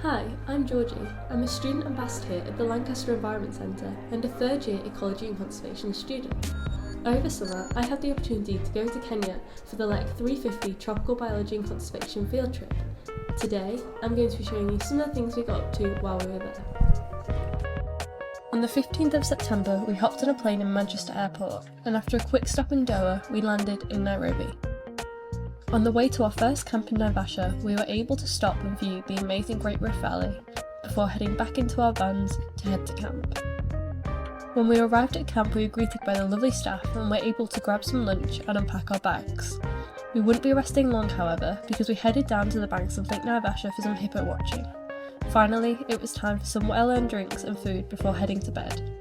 Hi, I'm Georgie. I'm a student ambassador here at the Lancaster Environment Centre and a third year Ecology and Conservation student. Over summer, I had the opportunity to go to Kenya for the LEC 350 Tropical Biology and Conservation field trip. Today, I'm going to be showing you some of the things we got up to while we were there. On the 15th of September, we hopped on a plane in Manchester Airport, and after a quick stop in Doha, we landed in Nairobi. On the way to our first camp in Naivasha, we were able to stop and view the amazing Great Rift Valley before heading back into our vans to head to camp. When we arrived at camp, we were greeted by the lovely staff and were able to grab some lunch and unpack our bags. We wouldn't be resting long, however, because we headed down to the banks of Lake Naivasha for some hippo watching. Finally, it was time for some well-earned drinks and food before heading to bed.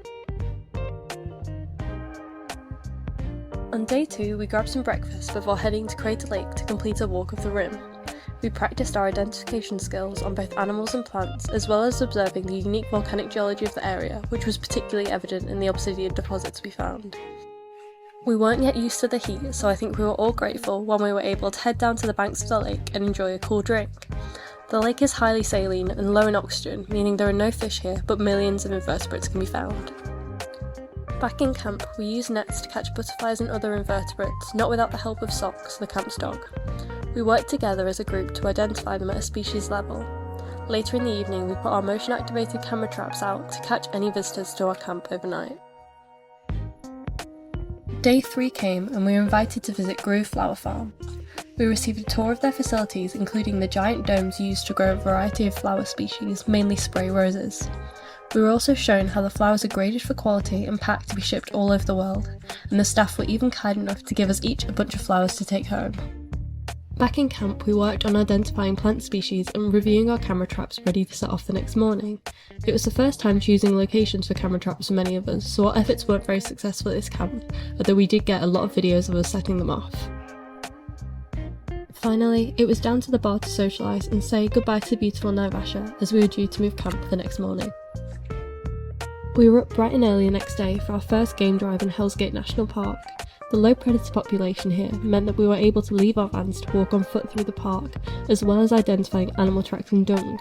On day 2, we grabbed some breakfast before heading to Crater Lake to complete a walk of the rim. We practiced our identification skills on both animals and plants, as well as observing the unique volcanic geology of the area, which was particularly evident in the obsidian deposits we found. We weren't yet used to the heat, so I think we were all grateful when we were able to head down to the banks of the lake and enjoy a cool drink. The lake is highly saline and low in oxygen, meaning there are no fish here, but millions of invertebrates can be found. Back in camp, we used nets to catch butterflies and other invertebrates, not without the help of Socks, the camp's dog. We worked together as a group to identify them at a species level. Later in the evening, we put our motion-activated camera traps out to catch any visitors to our camp overnight. Day 3 came and we were invited to visit Grove Flower Farm. We received a tour of their facilities, including the giant domes used to grow a variety of flower species, mainly spray roses. We were also shown how the flowers are graded for quality and packed to be shipped all over the world, and the staff were even kind enough to give us each a bunch of flowers to take home. Back in camp, we worked on identifying plant species and reviewing our camera traps ready to set off the next morning. It was the first time choosing locations for camera traps for many of us, so our efforts weren't very successful at this camp, although we did get a lot of videos of us setting them off. Finally, it was down to the bar to socialise and say goodbye to beautiful Naivasha as we were due to move camp the next morning. We were up bright and early the next day for our first game drive in Hell's Gate National Park. The low predator population here meant that we were able to leave our vans to walk on foot through the park, as well as identifying animal tracks and dung.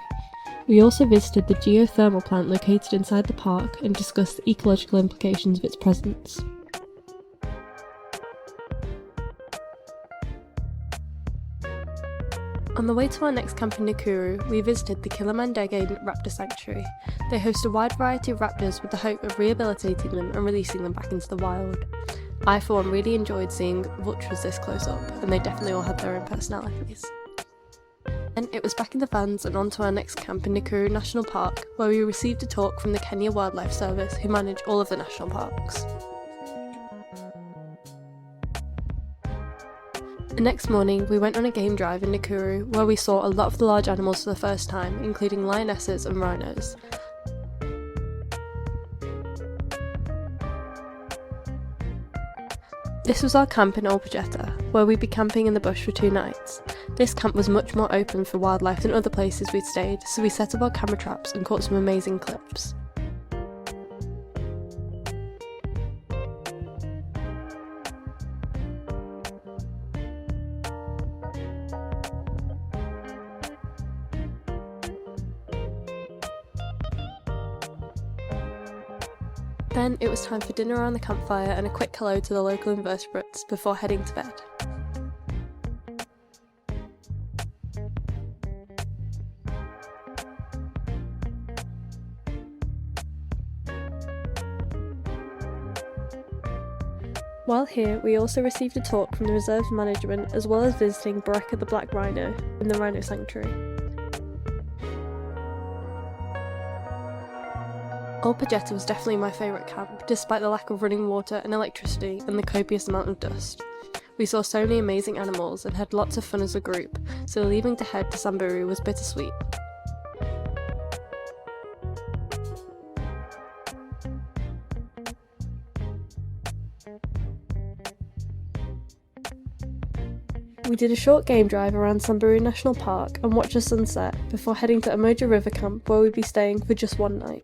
We also visited the geothermal plant located inside the park and discussed the ecological implications of its presence. On the way to our next camp in Nakuru, we visited the Kilimandege Raptor Sanctuary. They host a wide variety of raptors with the hope of rehabilitating them and releasing them back into the wild. I for one really enjoyed seeing vultures this close up, and they definitely all had their own personalities. And it was back in the vans and on to our next camp in Nakuru National Park, where we received a talk from the Kenya Wildlife Service, who manage all of the national parks. The next morning, we went on a game drive in Nakuru, where we saw a lot of the large animals for the first time, including lionesses and rhinos. This was our camp in Olpejeta, where we'd be camping in the bush for 2 nights. This camp was much more open for wildlife than other places we'd stayed, so we set up our camera traps and caught some amazing clips. Then it was time for dinner around the campfire and a quick hello to the local invertebrates before heading to bed. While here, we also received a talk from the reserve's management, as well as visiting Baraka the Black Rhino in the Rhino Sanctuary. Olpejeta was definitely my favourite camp, despite the lack of running water and electricity and the copious amount of dust. We saw so many amazing animals and had lots of fun as a group, so leaving to head to Samburu was bittersweet. We did a short game drive around Samburu National Park and watched the sunset before heading to Umoja River Camp, where we'd be staying for just 1 night.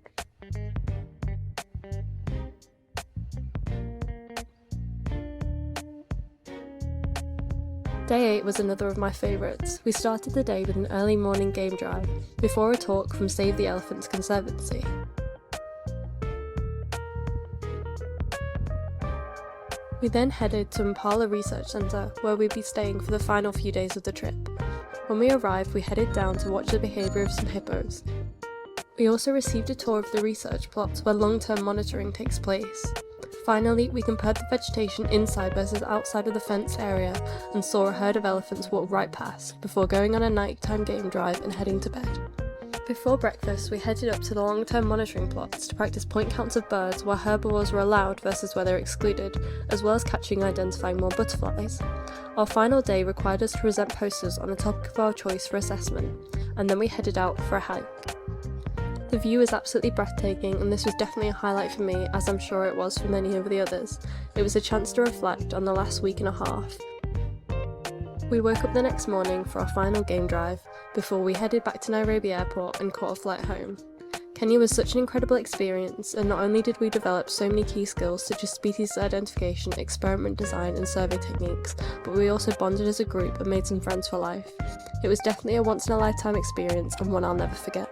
Day 8 was another of my favourites. We started the day with an early morning game drive, before a talk from Save the Elephants Conservancy. We then headed to Impala Research Centre, where we'd be staying for the final few days of the trip. When we arrived, we headed down to watch the behaviour of some hippos. We also received a tour of the research plots where long-term monitoring takes place. Finally, we compared the vegetation inside versus outside of the fenced area and saw a herd of elephants walk right past, before going on a nighttime game drive and heading to bed. Before breakfast, we headed up to the long-term monitoring plots to practice point counts of birds where herbivores were allowed versus where they're excluded, as well as catching and identifying more butterflies. Our final day required us to present posters on the topic of our choice for assessment, and then we headed out for a hike. The view was absolutely breathtaking, and this was definitely a highlight for me, as I'm sure it was for many of the others. It was a chance to reflect on the last week and a half. We woke up the next morning for our final game drive, before we headed back to Nairobi Airport and caught a flight home. Kenya was such an incredible experience, and not only did we develop so many key skills such as species identification, experiment design and survey techniques, but we also bonded as a group and made some friends for life. It was definitely a once-in-a-lifetime experience and one I'll never forget.